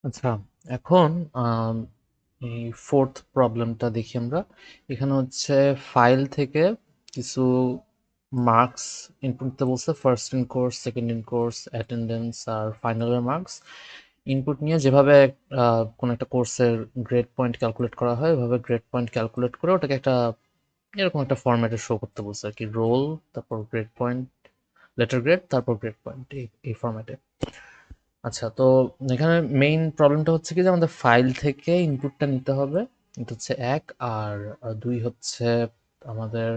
আচ্ছা, এখন এই ফোর্থ প্রবলেমটা দেখি আমরা। এখানে হচ্ছে ফাইল থেকে কিছু মার্কস ইনপুট দিতে বলছে, first in course, second in course, attendance আর ফাইনালের মার্কস ইনপুট নিয়ে যেভাবে কোনো একটা কোর্সের গ্রেড পয়েন্ট ক্যালকুলেট করা হয় ওইভাবে গ্রেড পয়েন্ট ক্যালকুলেট করে ওটাকে একটা এরকম একটা ফরম্যাটে শো করতে বলছে আর কি। রোল, তারপর গ্রেড পয়েন্ট, লেটার গ্রেড, তারপর গ্রেড পয়েন্ট, এই ফরম্যাটে। আচ্ছা, তো এখানে মেইন প্রবলেমটা হচ্ছে কি যে আমাদের ফাইল থেকে ইনপুটটা নিতে হবে। এটা হচ্ছে এক। আর দুই হচ্ছে আমাদের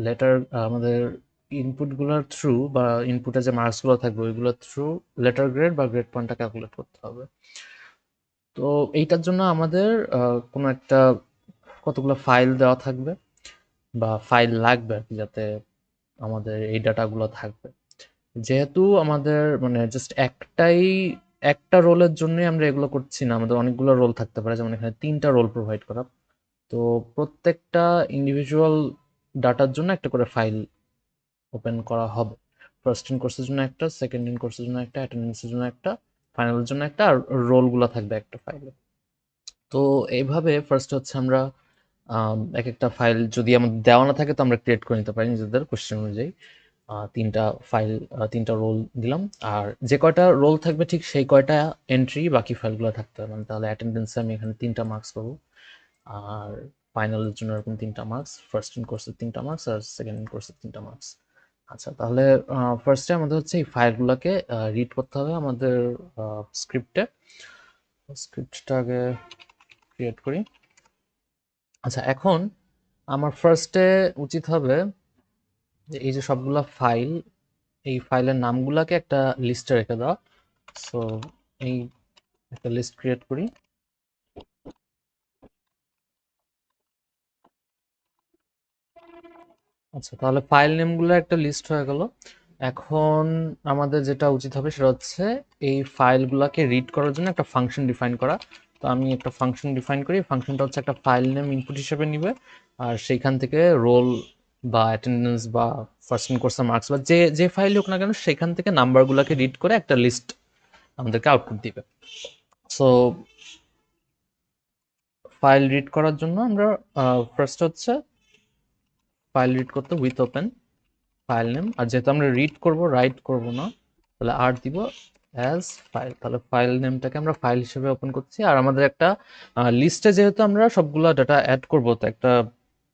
লেটার, আমাদের ইনপুটগুলোর থ্রু বা ইনপুটে যে মার্কসগুলো থাকবে ওইগুলোর থ্রু লেটার গ্রেড বা গ্রেড পয়েন্টটা ক্যালকুলেট করতে হবে। তো এইটার জন্য আমাদের কোনো একটা কতগুলো ফাইল দেওয়া থাকবে বা ফাইল লাগবে আর কি, যাতে আমাদের এই ডাটাগুলো থাকবে। যেহেতু আমাদের মানে জাস্ট একটা রোলের জন্যই আমরা এগুলো করছি না, আমাদের অনেকগুলো রোল থাকতে পারে, যেমন এখানে ৩টা রোল প্রোভাইড করা। তো প্রত্যেকটা ইন্ডিভিজুয়াল ডাটার জন্য একটা করে ফাইল ওপেন করা হবে। ফার্স্ট ইন কোর্সের জন্য একটা, সেকেন্ড ইন কোর্সের জন্য একটা, অ্যাটেন্ডেন্সের জন্য একটা, ফাইনালের জন্য একটা, আর রোলগুলো থাকবে একটা ফাইলে। তো এইভাবে ফার্স্ট হচ্ছে আমরা এক একটা ফাইল যদি আমাদের দেওয়া না থাকে তো আমরা ক্রিয়েট করে নিতে পারি নিজেদের কোশ্চেন অনুযায়ী। ৩টা ফাইল, ৩টা রোল দিলাম। আর যে কয়টা রোল থাকবে ঠিক সেই কয়টা এন্ট্রি বাকি ফাইলগুলো থাকতে হবে। মানে তাহলে অ্যাটেন্ডেন্সে আমি এখানে ৩টা মার্কস পাবো। আর ফাইনালের জন্য এরকম ৩টা মার্কস, ফার্স্ট ইন কোর্সের ৩টা মার্কস আর সেকেন্ড ইন কোর্সের 3টা মার্কস। আচ্ছা, তাহলে ফার্স্টে আমাদের হচ্ছে এই ফাইলগুলোকে রিড করতে হবে আমাদের স্ক্রিপ্টে। স্ক্রিপ্টটা আগে ক্রিয়েট করি। আচ্ছা, এখন আমার ফার্স্টে উচিত হবে যে এই যে সবগুলা ফাইল, এই ফাইলের নামগুলাকে একটা লিস্টে রেখে দাও। সো এই একটা লিস্ট ক্রিয়েট করি। আচ্ছা, তাহলে ফাইল নেমগুলো একটা লিস্ট হয়ে গেল। এখন আমাদের যেটা উচিত হবে সেটা হচ্ছে এই ফাইলগুলোকে রিড করার জন্য একটা ফাংশন ডিফাইন করা। তো আমি একটা ফাংশন ডিফাইন করি। ফাংশনটা হচ্ছে একটা ফাইল নেম ইনপুট হিসেবে নিবে, আর সেইখান থেকে রোল বা অ্যাটেন্ডেন্স বা ফার্স্ট ইন কোর্সের মার্কস বা যে যে ফাইল হোক না কেন সেখান থেকে নাম্বারগুলোকে রিড করে একটা লিস্ট আমাদেরকে আউটপুট দিবে। সো ফাইল রিড করার জন্য আমরা ফার্স্ট হচ্ছে ফাইল রিড করতে উইথ ওপেন ফাইল নেম, আর যেহেতু আমরা রিড করব রাইট করব না, তাহলে আর দিব অ্যাজ ফাইল। তাহলে ফাইল নেমটাকে আমরা ফাইল হিসেবে ওপেন করছি। আর আমাদের একটা লিস্টে যেহেতু আমরা সবগুলা ডাটা অ্যাড করব, তো একটা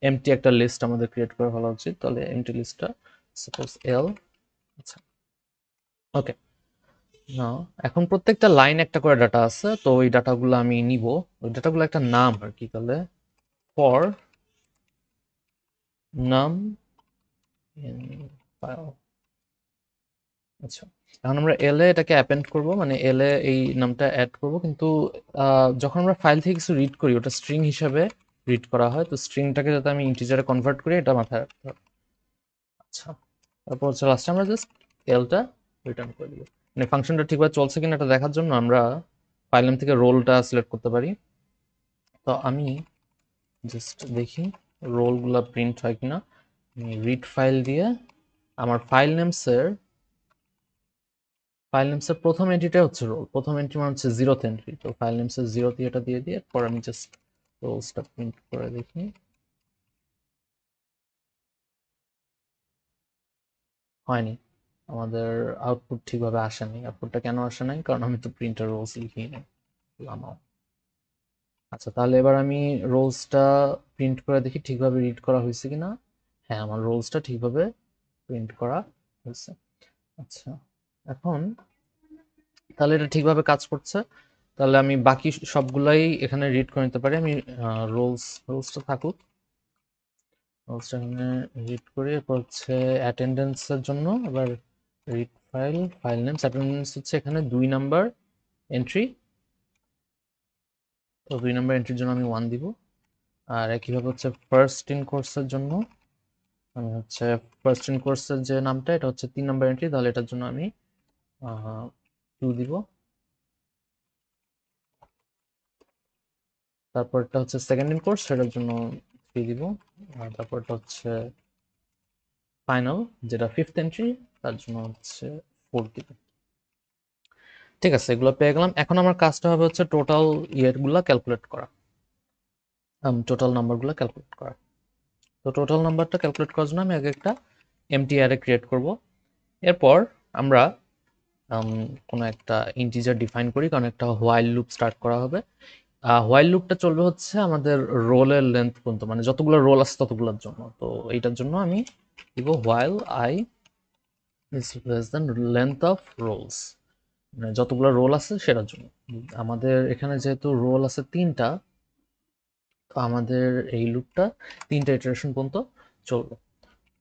এমটি একটা লিস্ট আমাদের ক্রিয়েট করে ফেলা উচিত। তাহলে এমটি লিস্টটা সাপোজ এল। আচ্ছা, ওকে। না, এখন প্রত্যেকটা লাইন একটা করে ডাটা আছে, তো ওই ডাটাগুলো আমি নিব। ওই ডাটাগুলো একটা নাম আর কি। তাহলে ফর নাম ইন ফাইল। আচ্ছা, এখন আমরা এল এ এটাকে অ্যাপেন্ড করব, মানে এল এ এই নামটা অ্যাড করব। কিন্তু যখন আমরা ফাইল থেকে কিছু রিড করি ওটা স্ট্রিং হিসাবে রিড করা হয়। তো স্ট্রিংটাকে যাতে আমি ইন্টিজারে কনভার্ট করি এটা মাথায় রাখতে হবে। আচ্ছা, তারপর হচ্ছে লাস্টে আমরা জাস্ট এলটা রিটার্ন করে দিব। মানে ফাংশনটা ঠিকভাবে চলছে কিনা এটা দেখার জন্য আমরা ফাইল নেম থেকে রোলটা সিলেক্ট করতে পারি। তো আমি জাস্ট দেখি রোলগুলা প্রিন্ট হয় কিনা। রিড ফাইল দিয়ে আমার ফাইল নেমসের প্রথম এন্ট্রিটা হচ্ছে রোল, প্রথম এন্ট্রি মানে হচ্ছে জিরোথ এন্ট্রি। তো ফাইল নেমসের জিরোতে এটা দিয়ে দিয়ে পর আমি জাস্ট রোলসটা প্রিন্ট করে দেখি। হয়নি, আমাদের আউটপুট ঠিকভাবে আসেনি। আউটপুটটা কেন আসে নাই? কারণ আমি তো প্রিন্টার রোলস লিখি নাই। লামাও। আচ্ছা, তাহলে এবার আমি রোলসটা প্রিন্ট করে দেখি ঠিকভাবে রিড করা হয়েছে কিনা। হ্যাঁ, আমার রোলসটা ঠিকভাবে প্রিন্ট করা হয়েছে। আচ্ছা, এখন তাহলে এটা ঠিকভাবে কাজ করছে। তাহলে আমি বাকি সবগুলাই এখানে রিড করে নিতে পারি। আমি রোলসটা থাকুক, রোলসটা এখানে রিড করি। এরপর হচ্ছে অ্যাটেন্ডেন্সের জন্য এবার রিড ফাইল নেমস। অ্যাটেন্ডেন্স হচ্ছে এখানে 2 নাম্বার এন্ট্রি। তো 2 নাম্বার এন্ট্রির জন্য আমি 1 দিব। আর একইভাবে হচ্ছে ফার্স্ট ইন কোর্সের জন্য আমি হচ্ছে ফার্স্ট ইন কোর্সের যে নামটা এটা হচ্ছে 3 নাম্বার এন্ট্রি, তাহলে এটার জন্য আমি 2 দিব। তারপরটা হচ্ছে সেকেন্ড ইন কোর্স, সেটার জন্য 3 দিব। আর তারপরটা হচ্ছে ফাইনাল, যেটা ফিফথ এন্ট্রি, তার জন্য হচ্ছে 4 দিব। ঠিক আছে, এগুলো পেয়ে গেলাম। এখন আমার কাজটা হবে হচ্ছে টোটাল ইয়েরগুলো ক্যালকুলেট করা, টোটাল নাম্বারগুলো ক্যালকুলেট করা। তো টোটাল নাম্বারটা ক্যালকুলেট করার জন্য আমি আগে একটা এমটি অ্যারে ক্রিয়েট করব। এরপর আমরা কোনো একটা ইন্টিজার ডিফাইন করি, কারণ একটা হোয়াইল লুপ স্টার্ট করা হবে। হোয়াইল লুপটা চলবে হচ্ছে আমাদের রোলের লেন্থ পর্যন্ত, মানে যতগুলো রোল আছে ততগুলোর জন্য। তো এইটার জন্য আমি দিব while I is less than length of rolls, মানে যতগুলো রোল আছে সেটার জন্য। আমাদের এখানে যেহেতু রোল আছে 3টা, তো আমাদের এই লুপটা 3টা ইটারেশন পর্যন্ত চলবে।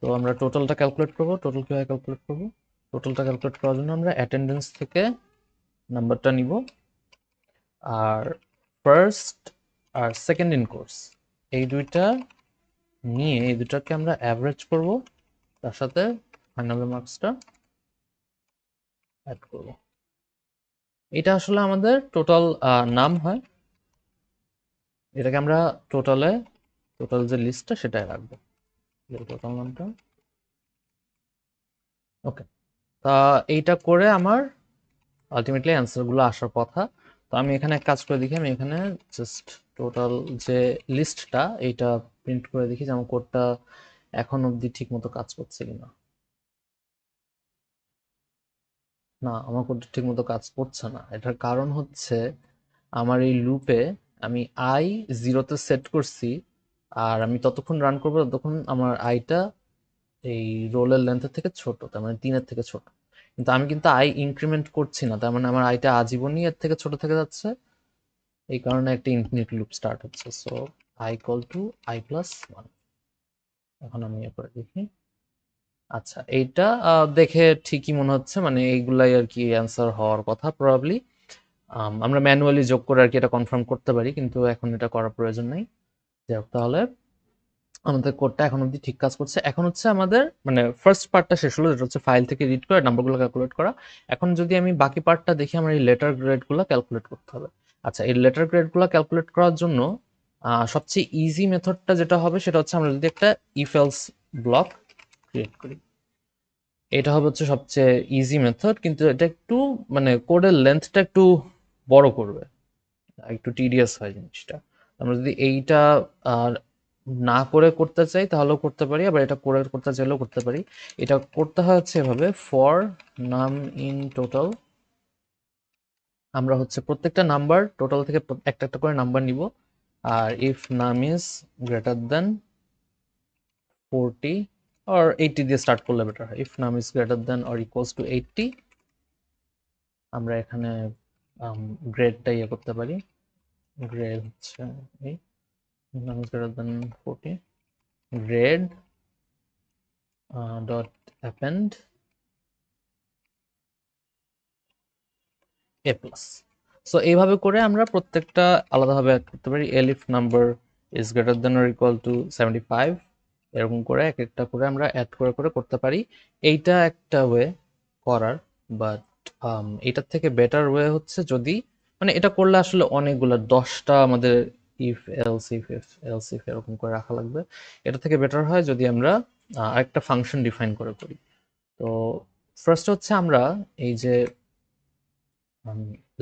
তো আমরা টোটালটা ক্যালকুলেট করব। টোটাল কিভাবে ক্যালকুলেট করব? টোটালটা ক্যালকুলেট করার জন্য আমরা অ্যাটেন্ডেন্স থেকে নাম্বারটা নিব, আর ফার্স্ট আর সেকেন্ড ইন কোর্স এই দুইটা নিয়ে এই দুটাকে আমরা অ্যাভারেজ করব, তার সাথে ফাইনাল মার্কসটা অ্যাড করব। এটা আসলে আমাদের টোটাল নাম হয়। এটাকে আমরা টোটাল যে লিস্টটা সেটাই রাখবো, টোটাল নামটা। ওকে, তা এইটা করে আমার আলটিমেটলি অ্যান্সারগুলো আসার কথা। তো আমি এখানে এক কাজ করে দেখি, আমি এখানে জাস্ট টোটাল যে লিস্টটা এইটা প্রিন্ট করে দেখি যে আমার কোডটা এখন অবধি ঠিক মতো কাজ করছে কিনা। না, আমার কোডটা ঠিক মতো কাজ করছে না। এটার কারণ হচ্ছে আমার এই লুপে আমি আই 0-তে সেট করছি, আর আমি ততক্ষণ রান করবো ততক্ষণ আমার আইটা এই রোলের লেন্থের থেকে ছোট, তার মানে 3-এর থেকে ছোট। কিন্তু আমি কিন্তু আই ইনক্রিমেন্ট করছি না, তার মানে আমার আইটা আজীবনই এর থেকে ছোট থেকে যাচ্ছে। এই কারণে একটা ইনফিনিট লুপ স্টার্ট হচ্ছে। So I equal to I plus 1। এখন আমি এরপরে দেখি। আচ্ছা, এইটা দেখে ঠিকই মনে হচ্ছে, মানে এইগুলাই আর কি অ্যান্সার হওয়ার কথা প্রবাবলি। আমরা ম্যানুয়ালি যোগ করে আর কি এটা কনফার্ম করতে পারি, কিন্তু এখন এটা করার প্রয়োজন নেই। যাই হোক, তাহলে আমাদের কোডটা এখন অবধি ঠিক কাজ করছে। এখন হচ্ছে আমাদের মানে ফার্স্ট পার্টটা শেষ হলো, যেটা হচ্ছে ফাইল থেকে রিড করে নাম্বারগুলো ক্যালকুলেট করা। এখন যদি আমি বাকি পার্টটা দেখি, আমার এই লেটার গ্রেডগুলো ক্যালকুলেট করতে হবে। আচ্ছা, এই লেটার গ্রেডগুলো ক্যালকুলেট করার জন্য সবচেয়ে ইজি মেথডটা যেটা হবে সেটা হচ্ছে আমরা যদি একটা ইফ এলস ব্লক ক্রিয়েট করি। এটা হবে হচ্ছে সবচেয়ে ইজি মেথড, কিন্তু এটা একটু মানে কোডের লেন্থটা একটু বড় করবে, একটু টিডিয়াস হয় জিনিসটা। আমরা যদি এইটা আর না করে করতে চাই তাহলেও করতে পারি, আবার এটা করে করতে চাইলেও করতে পারি। এটা করতে হয় হচ্ছে এভাবে, ফর নাম ইন টোটাল। আমরা হচ্ছে প্রত্যেকটা নাম্বার টোটাল থেকে একটা একটা করে নাম্বার নিব, আর ইফ নাম ইজ গ্রেটার দেন 40 or 80 দিয়ে স্টার্ট করলে বেটার হয়। ইফ নাম is greater than or equals to 80, আমরা এখানে গ্রেডটা ইয়ে করতে পারি। গ্রেড হচ্ছে এই num is greater than 40, grade dot append A plus. So এইভাবে করে আমরা প্রত্যেকটা আলাদাভাবে অ্যাড করতে পারি। Elif number is greater than or equal to 75, এরকম করে এক একটা করে আমরা অ্যাড করে করে করতে পারি। এইটা একটা ওয়ে করার, বাট এটার থেকে বেটার ওয়ে হচ্ছে যদি মানে এটা করলে আসলে অনেকগুলো 10টা আমাদের ইফ এলস ইফ এরকম করে রাখা লাগবে। এটা থেকে বেটার হয় যদি আমরা আরেকটা ফাংশন ডিফাইন করে করি। তো ফার্স্ট হচ্ছে আমরা এই যে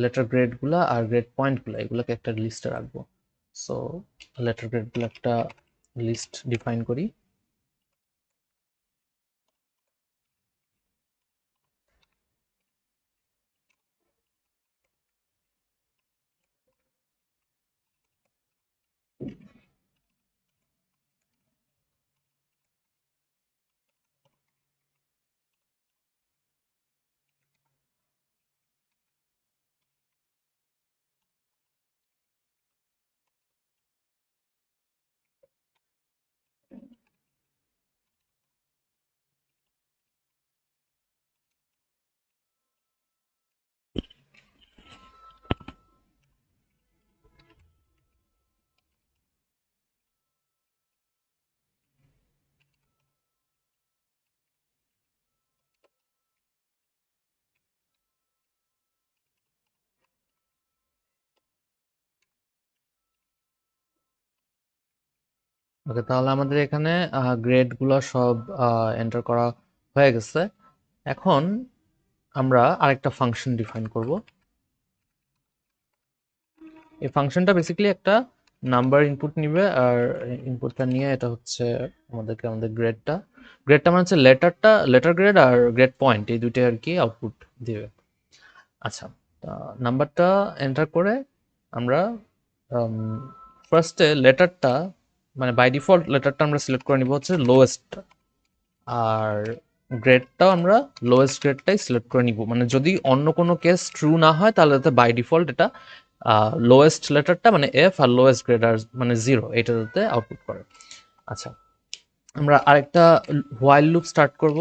লেটার গ্রেডগুলা আর গ্রেড পয়েন্টগুলো এগুলোকে একটা লিস্টে রাখবো। সো লেটার গ্রেডগুলো একটা লিস্ট ডিফাইন করি। ওকে, তাহলে আমাদের এখানে গ্রেডগুলো সব এন্টার করা হয়ে গেছে। এখন আমরা আরেকটা ফাংশন ডিফাইন করব। এই ফাংশনটা বেসিক্যালি একটা নাম্বার ইনপুট নিবে, আর ইনপুটটা নিয়ে এটা হচ্ছে আমাদের গ্রেডটা মানে হচ্ছে লেটার গ্রেড আর গ্রেড পয়েন্ট, এই দুইটা আর কি আউটপুট দিবে। আচ্ছা, নাম্বারটা এন্টার করে আমরা ফার্স্টে লেটারটা মানে বাই ডিফল্ট লেটারটা আমরা সিলেক্ট করে নিব হচ্ছে লোয়েস্টটা, আর গ্রেডটাও আমরা লোয়েস্ট গ্রেডটাই সিলেক্ট করে নিব। মানে যদি অন্য কোনো কেস ট্রু না হয় তাহলে বাই ডিফল্ট এটা লোয়েস্ট লেটারটা মানে এফ আর লোয়েস্ট গ্রেড আর মানে জিরো এটা যাতে আউটপুট করে। আচ্ছা, আমরা আরেকটা হোয়াইল লুপ স্টার্ট করব।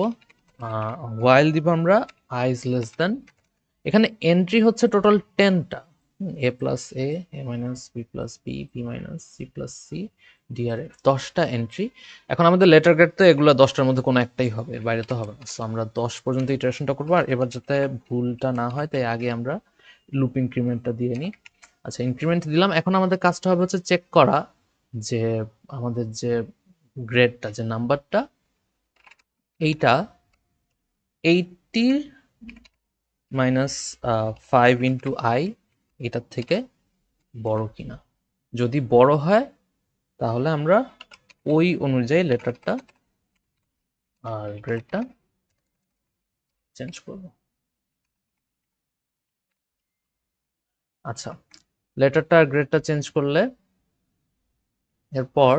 হোয়াইল দিব আমরা আই ইজ লেস দেন, এখানে এন্ট্রি হচ্ছে টোটাল 10টা, A plus A minus B plus B minus C plus C DR 10টা এন্ট্রি। এখন আমাদের লেটার গ্রেড তো এগুলো 10টার মধ্যে কোনো একটাই হবে, এর বাইরে তো হবে না। সো আমরা 10 পর্যন্ত ইটারেশনটা করবো, আর এবার যাতে ভুলটা না হয় তাই আগে আমরা লুপ ইনক্রিমেন্টটা দিয়ে নিই। আচ্ছা, ইনক্রিমেন্ট দিলাম। এখন আমাদের কাজটা হবে হচ্ছে চেক করা যে আমাদের যে গ্রেডটা, যে নাম্বারটা এইটা 80 মাইনাস 5 ইন্টু আই এটার থেকে বড় কিনা। যদি বড় হয় তাহলে আমরা ওই অনুযায়ী লেটারটা আর গ্রেডটা চেঞ্জ করব। আচ্ছা, লেটারটা আর গ্রেডটা চেঞ্জ করলে এরপর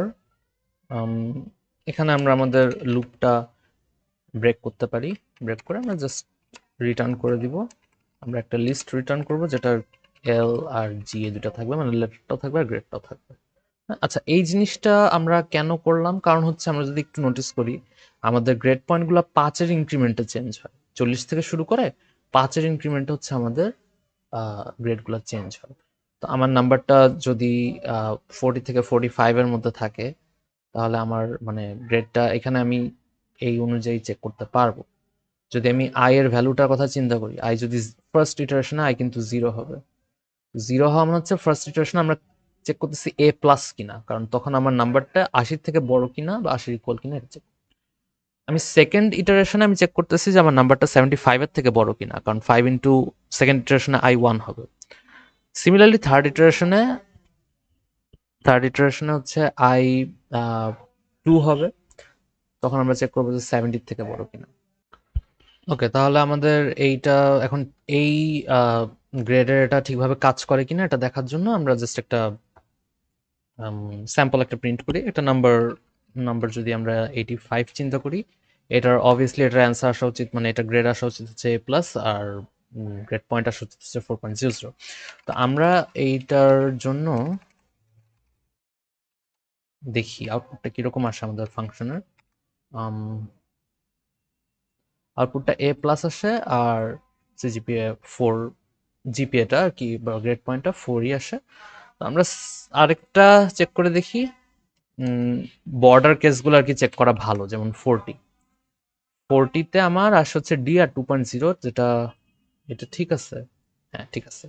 এখানে আমরা আমাদের লুপটা ব্রেক করতে পারি। ব্রেক করে আমরা জাস্ট রিটার্ন করে দিব। আমরা একটা লিস্ট রিটার্ন করব যেটা এল আর জি এ দুটা থাকবে, মানে লেটারটাও থাকবে আর গ্রেডটাও থাকবে। আচ্ছা, এই জিনিসটা আমরা কেন করলাম, কারণ হচ্ছে আমরা যদি একটু নোটিস করি আমাদের গ্রেড পয়েন্টগুলো 5-এর ইনক্রিমেন্টে চেঞ্জ হয়। 40 থেকে শুরু করে 5-এর ইনক্রিমেন্টে হচ্ছে আমাদের গ্রেডগুলো চেঞ্জ হয়। তো আমার নাম্বারটা যদি 40 থেকে 45-এর মধ্যে থাকে তাহলে আমার মানে গ্রেডটা এখানে আমি এই অনুযায়ী চেক করতে পারবো। যদি আমি আই এর ভ্যালুটার কথা চিন্তা করি, আই যদি ফার্স্ট ইটারেশনে আই কিন্তু 0 হবে। 0 হওয়া মানে হচ্ছে ফার্স্ট ইটারেশনে আমরা চেক করতেছি এ প্লাস কিনা, কারণ তখন আমার নাম্বারটা 80 থেকে বড় কিনা বা 80 ইকুয়াল কিনা এটা চেক। আমি সেকেন্ড ইটারেশনে আমি চেক করতেছি যে আমার নাম্বারটা 75 এর থেকে বড় কিনা, কারণ 5 ইন্টু সেকেন্ড ইটারেশনে আই 1 হবে। সিমিলারলি থার্ড ইটারেশনে হচ্ছে আই 2 হবে, তখন আমরা চেক করবো যে 70 থেকে বড় কিনা। ওকে, তাহলে আমাদের এইটা এখন এই গ্রেডের এটা ঠিকভাবে কাজ করে কিনা এটা দেখার জন্য আমরা জাস্ট একটা স্যাম্পল একটা প্রিন্ট করি। একটা নাম্বার যদি আমরা 85 চিন্তা করি, এটার অবভিয়াসলি এটার অ্যান্সার আসা উচিত, মানে এটা গ্রেড আসা উচিত হচ্ছে এ প্লাস, আর গ্রেড পয়েন্ট আসা উচিত হচ্ছে 4.00। তো আমরা এইটার জন্য দেখি আউটপুটটা কিরকম আসে আমাদের ফাংশনের। আউটপুটটা এ প্লাস আসে, আর সিজিপিএ 4, জিপিএটা আর কি বা গ্রেড পয়েন্টটা 4ই আসে। তো আমরা আরেকটা চেক করে দেখি, বর্ডার কেসগুলো আর কি চেক করা ভালো, যেমন 40তে আমার আসে হচ্ছে ডি আর 2.0, যেটা এটা ঠিক আছে। হ্যাঁ, ঠিক আছে।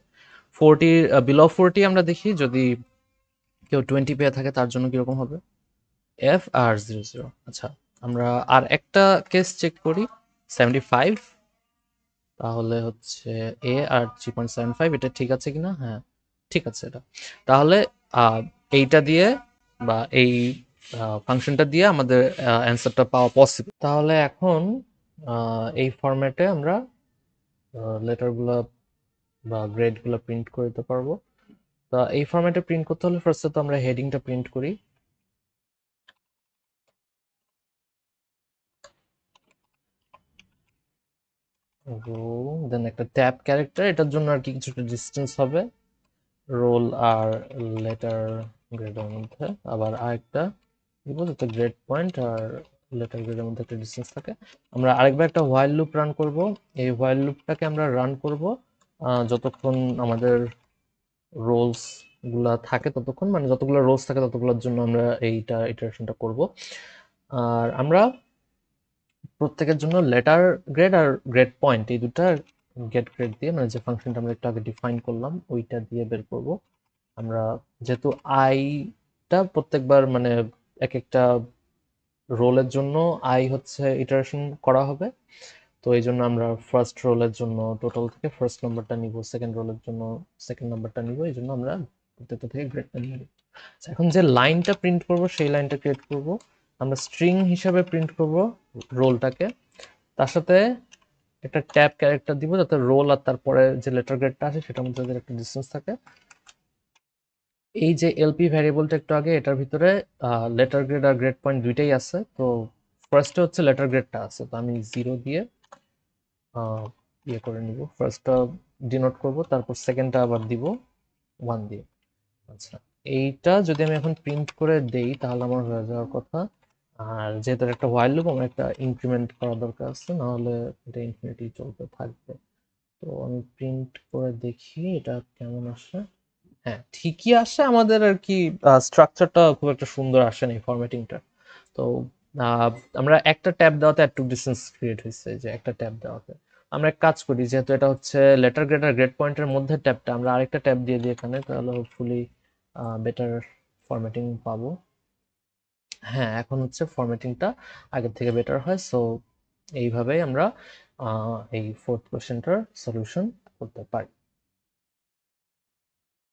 40 বিলো 40 আমরা দেখি যদি কেউ 20 পেয়ে থাকে তার জন্য কিরকম হবে, এফ আর 00। আচ্ছা, আমরা আর একটা কেস চেক করি 75, তাহলে হচ্ছে এ আর 3.75 এটা ঠিক আছে কিনা। হ্যাঁ, ঠিক আছে এটা। তাহলে এইটা দিয়ে বা এই ফাংশনটা দিয়ে আমাদের অ্যান্সারটা পাওয়া পসিবল। তাহলে এখন এই ফরম্যাটে আমরা লেটারগুলো বা গ্রেডগুলো প্রিন্ট করে দিতে পারবো। তা এই ফরম্যাটে প্রিন্ট করতে হলে ফার্স্টে তো আমরা হেডিংটা প্রিন্ট করি। দেন একটা ট্যাব ক্যারেক্টার, এটার জন্য আর কি কিছুটা ডিস্টেন্স হবে রোল আর লেটার গ্রেডের মধ্যে। আবার আরেকটা দিব যাতে গ্রেড পয়েন্ট আর লেটার গ্রেডের মধ্যে একটা ডিস্টেন্স থাকে। আমরা আরেকবার একটা হোয়াইল লুপ রান করব। এই হোয়াইল লুপটাকে আমরা রান করব যতক্ষণ আমাদের রোলস গুলা থাকে ততক্ষণ, মানে যতগুলো রোলস থাকে ততগুলোর জন্য আমরা এইটা ইটারেশনটা করব। আর আমরা প্রত্যেকের জন্য লেটার গ্রেড আর গ্রেড পয়েন্ট এই দুটা গেট গ্রেড দিয়ে, মানে যে ফাংশনটা আমরা একটু আগে ডিফাইন করলাম ওইটা দিয়ে বের করব। আমরা যেহেতু আইটা প্রত্যেকবার মানে এক একটা রোলের জন্য আই হচ্ছে ইটারেশন করা হবে, তো এই জন্য আমরা ফার্স্ট রোলের জন্য টোটাল থেকে ফার্স্ট নাম্বারটা নিব, সেকেন্ড রোলের জন্য সেকেন্ড নাম্বারটা নিব। এই জন্য আমরা প্রত্যেকটা থেকে গ্রেড পয়েন্ট নিয়ে নিব। এখন যে লাইনটা প্রিন্ট করব সেই লাইনটা ক্রিয়েট করব, আমরা স্ট্রিং হিসাবে প্রিন্ট করব রোলটাকে, তার সাথে একটা ট্যাব ক্যারেক্টার দিব যাতে রোল আর তারপরে যে লেটার গ্রেডটা আছে সেটার মধ্যে যাতে একটা ডিসটেন্স থাকে। এই যে এলপি ভ্যারিয়েবলটা একটু আগে, এটার ভিতরে লেটার গ্রেড আর গ্রেড পয়েন্ট দুইটাই আছে। তো ফার্স্টে হচ্ছে লেটার গ্রেডটা আছে, তো আমি 0 দিয়ে ইয়ে করে নিব, ফার্স্টটা ডিনোট করব, তারপর সেকেন্ডটা আবার দিব 1 দিয়ে। আচ্ছা, এইটা যদি আমি এখন প্রিন্ট করে দেই তাহলে আমার হয়ে যাওয়ার কথা। আর যেহেতু একটা হোয়াইল লুপ, আমার একটা ইনক্রিমেন্ট করা দরকার আছে, নাহলে এটা ইনফিনিটি চলতে থাকবে। তো আমি প্রিন্ট করে দেখি এটা কেমন আসে। হ্যাঁ, ঠিকই আসে, আমাদের আর কি স্ট্রাকচারটা খুব একটা সুন্দর আসে না ফরম্যাটিংটা। তো আহ, আমরা একটা ট্যাব দেওয়াতে একটু ডিসটেন্স ক্রিয়েট হয়েছে, যে একটা ট্যাব দেওয়াতে। আমরা এক কাজ করি, যেহেতু এটা হচ্ছে লেটার গ্রেড আর গ্রেড পয়েন্টের মধ্যে ট্যাবটা, আমরা আরেকটা ট্যাব দিয়ে দিই এখানে, তাহলে হোপফুলি বেটার ফরম্যাটিং পাবো। হ্যাঁ, এখন হচ্ছে ফরম্যাটিংটা আগের থেকে বেটার হয়। সো এইভাবেই আমরা এই ফোর্থ কোশ্চেনটার সলিউশন করতে পারি।